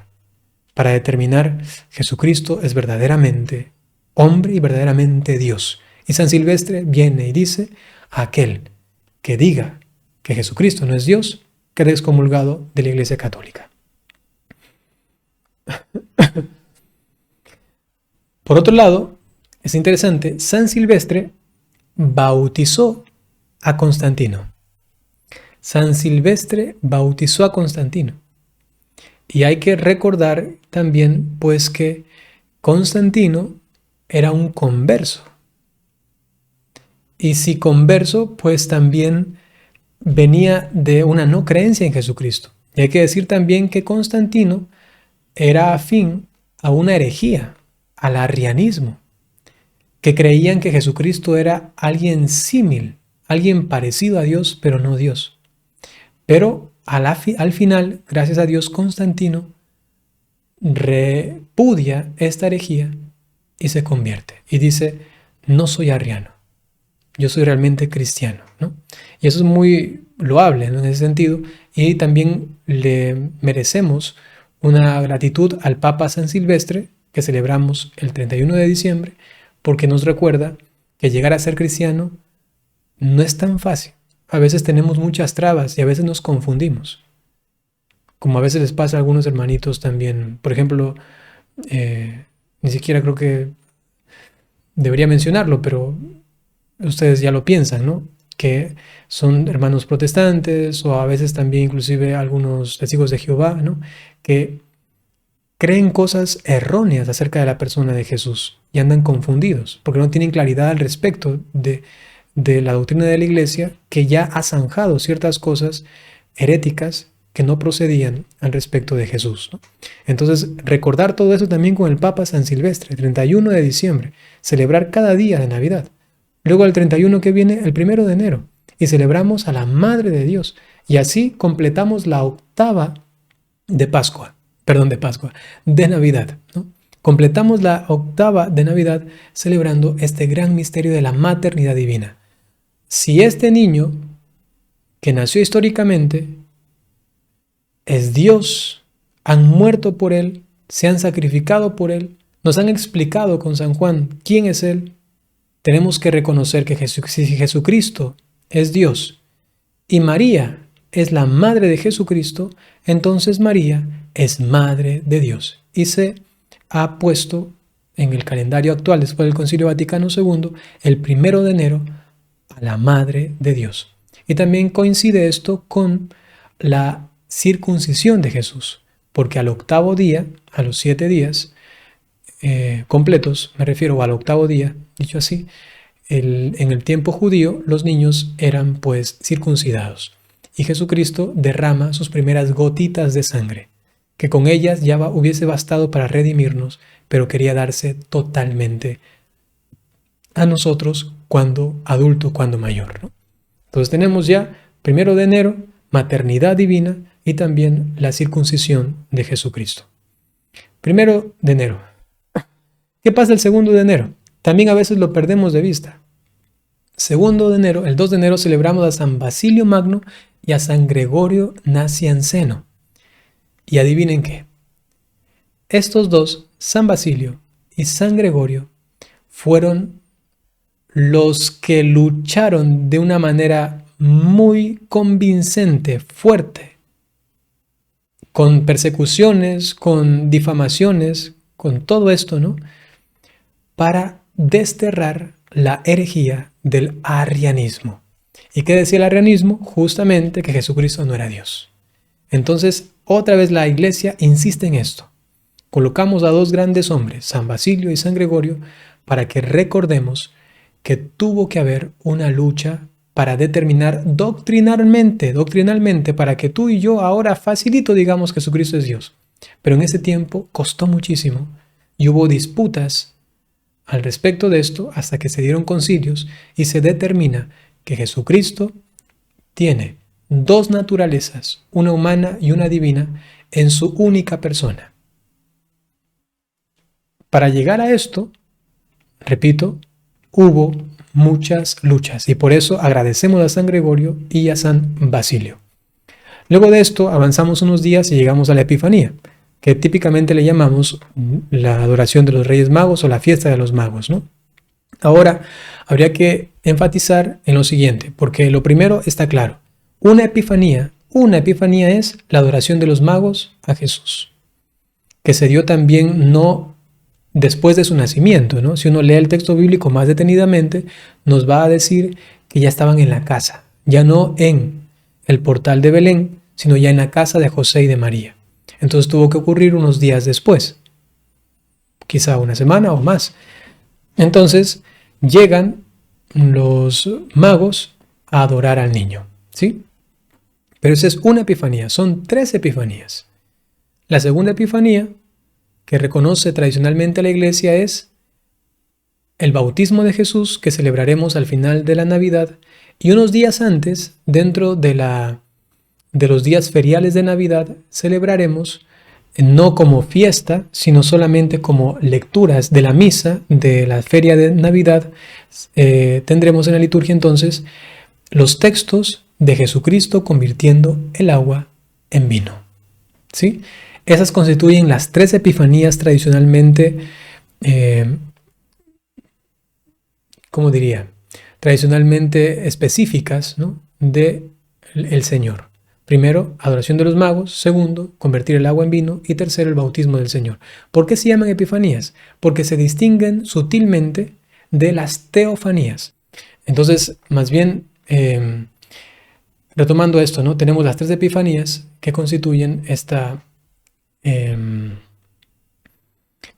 [SPEAKER 1] Para determinar Jesucristo es verdaderamente hombre y verdaderamente Dios. Y San Silvestre viene y dice, aquel que diga que Jesucristo no es Dios, queda excomulgado de la Iglesia Católica. Por otro lado, es interesante, San Silvestre bautizó a Constantino. San Silvestre bautizó a Constantino. Y hay que recordar también, pues, que Constantino era un converso. Y si converso, pues también venía de una no creencia en Jesucristo. Y hay que decir también que Constantino era afín a una herejía, al arrianismo, que creían que Jesucristo era alguien símil, alguien parecido a Dios, pero no Dios. Pero al final, gracias a Dios, Constantino repudia esta herejía y se convierte. Y dice, no soy arriano, yo soy realmente cristiano, ¿no? Y eso es muy loable, ¿no? En ese sentido. Y también le merecemos una gratitud al Papa San Silvestre, que celebramos el 31 de diciembre, porque nos recuerda que llegar a ser cristiano no es tan fácil. A veces tenemos muchas trabas y a veces nos confundimos. Como a veces les pasa a algunos hermanitos también. Por ejemplo, ni siquiera creo que debería mencionarlo, pero ustedes ya lo piensan, ¿no? Que son hermanos protestantes o a veces también inclusive algunos testigos de Jehová, ¿no? Que creen cosas erróneas acerca de la persona de Jesús y andan confundidos porque no tienen claridad al respecto de de la doctrina de la Iglesia que ya ha zanjado ciertas cosas heréticas que no procedían al respecto de Jesús, ¿no? Entonces, recordar todo eso también con el Papa San Silvestre, 31 de diciembre, celebrar cada día de Navidad. Luego el 31 que viene, el 1 de enero, y celebramos a la Madre de Dios. Y así completamos la octava de Pascua, de Navidad, ¿no? Completamos la octava de Navidad celebrando este gran misterio de la maternidad divina. Si este niño, que nació históricamente, es Dios, han muerto por Él, se han sacrificado por Él, nos han explicado con San Juan quién es Él, tenemos que reconocer que si Jesucristo es Dios y María es la madre de Jesucristo, entonces María es madre de Dios. Y se ha puesto en el calendario actual, después del Concilio Vaticano II, el 1 de enero a la madre de Dios. Y también coincide esto con la circuncisión de Jesús, porque al octavo día, a los 7 días completos, me refiero al octavo día, dicho así, en el tiempo judío los niños eran pues circuncidados y Jesucristo derrama sus primeras gotitas de sangre, que con ellas ya hubiese bastado para redimirnos, pero quería darse totalmente a nosotros cuando adulto, cuando mayor, ¿no? Entonces tenemos ya 1 de enero, maternidad divina y también la circuncisión de Jesucristo. 1 de enero. ¿Qué pasa el 2 de enero? También a veces lo perdemos de vista. 2 de enero, el 2 de enero celebramos a San Basilio Magno y a San Gregorio Nacianceno. Y adivinen qué. Estos dos, San Basilio y San Gregorio, fueron los que lucharon de una manera muy convincente, fuerte, con persecuciones, con difamaciones, con todo esto, ¿no? Para desterrar la herejía del arrianismo. ¿Y qué decía el arrianismo? Justamente que Jesucristo no era Dios. Entonces, otra vez la Iglesia insiste en esto. Colocamos a dos grandes hombres, San Basilio y San Gregorio, para que recordemos que tuvo que haber una lucha para determinar doctrinalmente, para que tú y yo ahora facilito digamos que Jesucristo es Dios. Pero en ese tiempo costó muchísimo y hubo disputas al respecto de esto hasta que se dieron concilios y se determina que Jesucristo tiene dos naturalezas, una humana y una divina, en su única persona. Para llegar a esto, repito, hubo muchas luchas y por eso agradecemos a San Gregorio y a San Basilio. Luego de esto avanzamos unos días y llegamos a la Epifanía, que típicamente le llamamos la adoración de los Reyes Magos o la fiesta de los magos, ¿no? Ahora, habría que enfatizar en lo siguiente, porque lo primero está claro. Una epifanía es la adoración de los magos a Jesús, que se dio también no después de su nacimiento, ¿no? Si uno lee el texto bíblico más detenidamente, nos va a decir que ya estaban en la casa, ya no en el portal de Belén, sino ya en la casa de José y de María. Entonces tuvo que ocurrir unos días después, quizá una semana o más. Entonces llegan los magos a adorar al niño, ¿sí? Pero esa es una epifanía, son 3 epifanías. La segunda epifanía, que reconoce tradicionalmente la Iglesia, es el bautismo de Jesús, que celebraremos al final de la Navidad, y unos días antes, dentro de los días feriales de Navidad, celebraremos no como fiesta, sino solamente como lecturas de la misa de la feria de Navidad. Tendremos en la liturgia entonces los textos de Jesucristo convirtiendo el agua en vino, ¿sí? Esas constituyen las 3 epifanías tradicionalmente, ¿cómo diría? Tradicionalmente específicas, ¿no?, de el Señor. Primero, adoración de los magos. Segundo, convertir el agua en vino. Y tercero, el bautismo del Señor. ¿Por qué se llaman epifanías? Porque se distinguen sutilmente de las teofanías. Entonces, más bien, retomando esto, ¿no?, tenemos las 3 epifanías que constituyen esta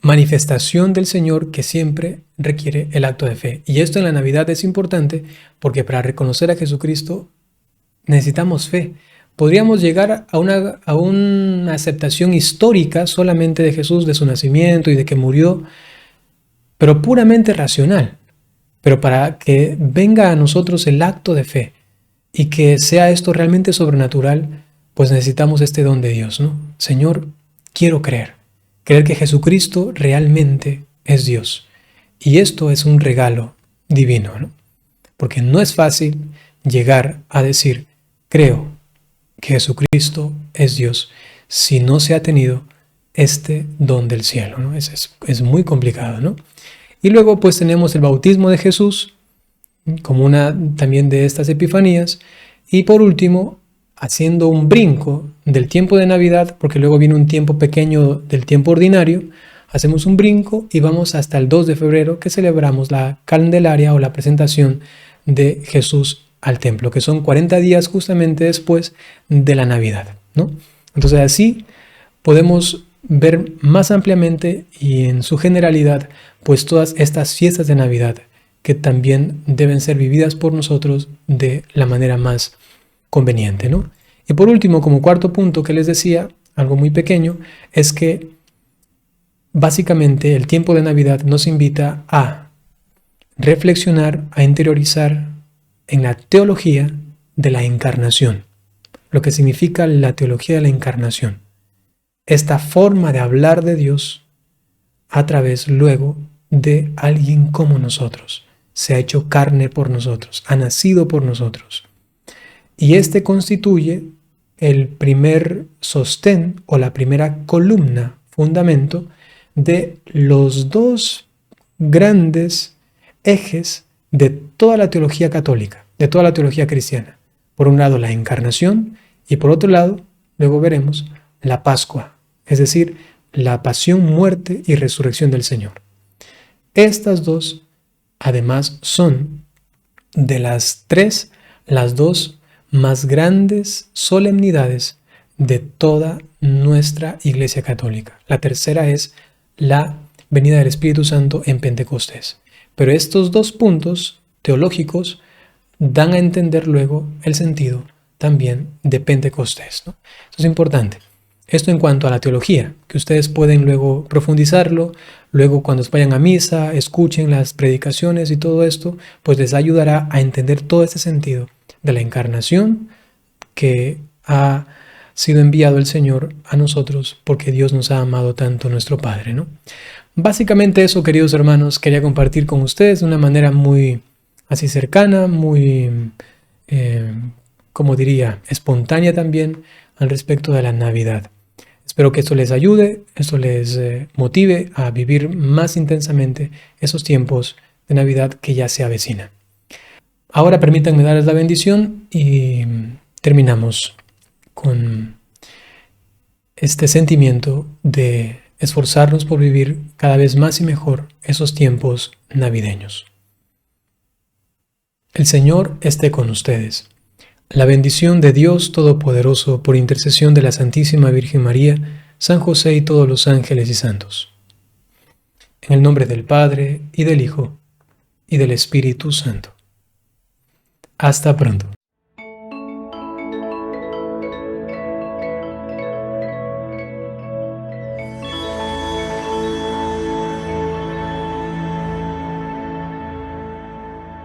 [SPEAKER 1] manifestación del Señor que siempre requiere el acto de fe. Y esto en la Navidad es importante porque para reconocer a Jesucristo necesitamos fe. Podríamos llegar a una aceptación histórica solamente de Jesús, de su nacimiento y de que murió, pero puramente racional. Pero para que venga a nosotros el acto de fe y que sea esto realmente sobrenatural, pues necesitamos este don de Dios, ¿no? Señor, quiero creer que Jesucristo realmente es Dios. Y esto es un regalo divino, ¿no? Porque no es fácil llegar a decir, creo que Jesucristo es Dios, si no se ha tenido este don del cielo, ¿no? Es muy complicado, ¿no? Y luego pues tenemos el bautismo de Jesús, como una también de estas epifanías, y por último, haciendo un brinco del tiempo de Navidad, porque luego viene un tiempo pequeño del tiempo ordinario, hacemos un brinco y vamos hasta el 2 de febrero que celebramos la Candelaria o la presentación de Jesús al templo, que son 40 días justamente después de la Navidad, ¿no? Entonces así podemos ver más ampliamente y en su generalidad pues todas estas fiestas de Navidad que también deben ser vividas por nosotros de la manera más conveniente, ¿no? Y por último, como cuarto punto que les decía, algo muy pequeño, es que básicamente el tiempo de Navidad nos invita a reflexionar, a interiorizar en la teología de la encarnación, lo que significa la teología de la encarnación. Esta forma de hablar de Dios a través luego de alguien como nosotros. Se ha hecho carne por nosotros, ha nacido por nosotros. Y este constituye el primer sostén o la primera columna, fundamento, de los dos grandes ejes de toda la teología católica, de toda la teología cristiana. Por un lado la encarnación y por otro lado, luego veremos, la Pascua, es decir, la pasión, muerte y resurrección del Señor. Estas dos, además, son de las tres, las dos más grandes solemnidades de toda nuestra Iglesia Católica. La tercera es la venida del Espíritu Santo en Pentecostés. Pero estos dos puntos teológicos dan a entender luego el sentido también de Pentecostés, ¿no? Esto es importante. Esto en cuanto a la teología, que ustedes pueden luego profundizarlo, luego cuando vayan a misa, escuchen las predicaciones y todo esto, pues les ayudará a entender todo este sentido de la encarnación que ha sido enviado el Señor a nosotros porque Dios nos ha amado tanto, nuestro Padre, ¿no? Básicamente eso, queridos hermanos, quería compartir con ustedes de una manera muy así cercana, muy, como diría, espontánea también al respecto de la Navidad. Espero que esto les ayude, esto les motive a vivir más intensamente esos tiempos de Navidad que ya se avecinan. Ahora permítanme darles la bendición y terminamos con este sentimiento de esforzarnos por vivir cada vez más y mejor esos tiempos navideños. El Señor esté con ustedes. La bendición de Dios Todopoderoso, por intercesión de la Santísima Virgen María, San José y todos los ángeles y santos. En el nombre del Padre, y del Hijo, y del Espíritu Santo. Hasta pronto.